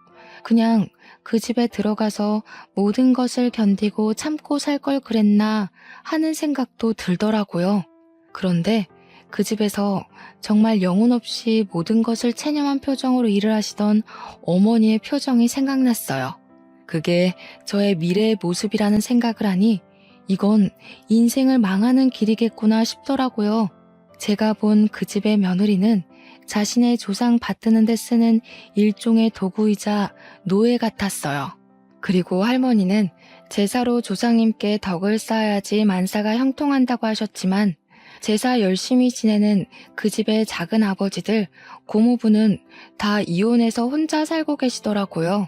그냥 그 집에 들어가서 모든 것을 견디고 참고 살 걸 그랬나 하는 생각도 들더라고요. 그런데 그 집에서 정말 영혼 없이 모든 것을 체념한 표정으로 일을 하시던 어머니의 표정이 생각났어요. 그게 저의 미래의 모습이라는 생각을 하니 이건 인생을 망하는 길이겠구나 싶더라고요. 제가 본 그 집의 며느리는 자신의 조상 받드는 데 쓰는 일종의 도구이자 노예 같았어요. 그리고 할머니는 제사로 조상님께 덕을 쌓아야지 만사가 형통한다고 하셨지만 제사 열심히 지내는 그 집의 작은 아버지들, 고모부는 다 이혼해서 혼자 살고 계시더라고요.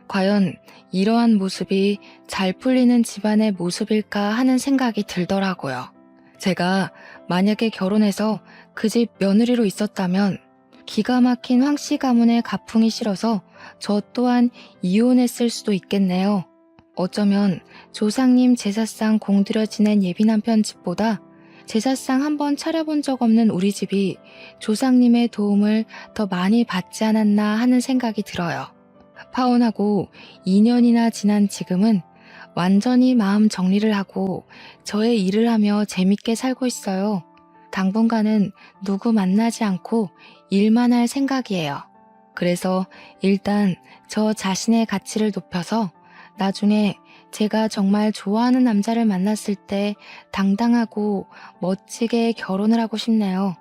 과연 이러한 모습이 잘 풀리는 집안의 모습일까 하는 생각이 들더라고요. 제가 만약에 결혼해서 그 집 며느리로 있었다면 기가 막힌 황씨 가문의 가풍이 싫어서 저 또한 이혼했을 수도 있겠네요. 어쩌면 조상님 제사상 공들여 지낸 예비 남편 집보다 제사상 한번 차려본 적 없는 우리 집이 조상님의 도움을 더 많이 받지 않았나 하는 생각이 들어요. 파혼하고 2년이나 지난 지금은 완전히 마음 정리를 하고 저의 일을 하며 재밌게 살고 있어요. 당분간은 누구 만나지 않고 일만 할 생각이에요. 그래서 일단 저 자신의 가치를 높여서 나중에 제가 정말 좋아하는 남자를 만났을 때 당당하고 멋지게 결혼을 하고 싶네요.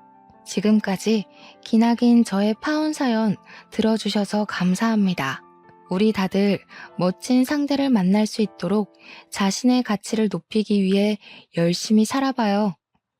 지금까지 기나긴 저의 파혼 사연 들어주셔서 감사합니다. 우리 다들 멋진 상대를 만날 수 있도록 자신의 가치를 높이기 위해 열심히 살아봐요.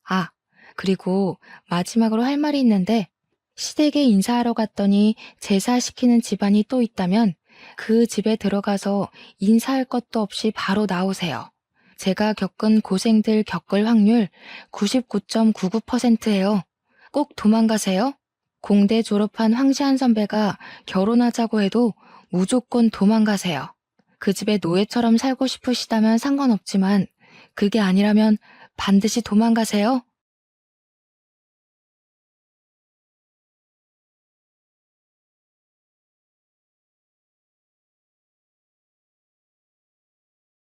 아, 그리고 마지막으로 할 말이 있는데 시댁에 인사하러 갔더니 제사시키는 집안이 또 있다면 그 집에 들어가서 인사할 것도 없이 바로 나오세요. 제가 겪은 고생들 겪을 확률 99.99%예요. 꼭 도망가세요. 공대 졸업한 황시한 선배가 결혼하자고 해도 무조건 도망가세요. 그 집에 노예처럼 살고 싶으시다면 상관없지만 그게 아니라면 반드시 도망가세요.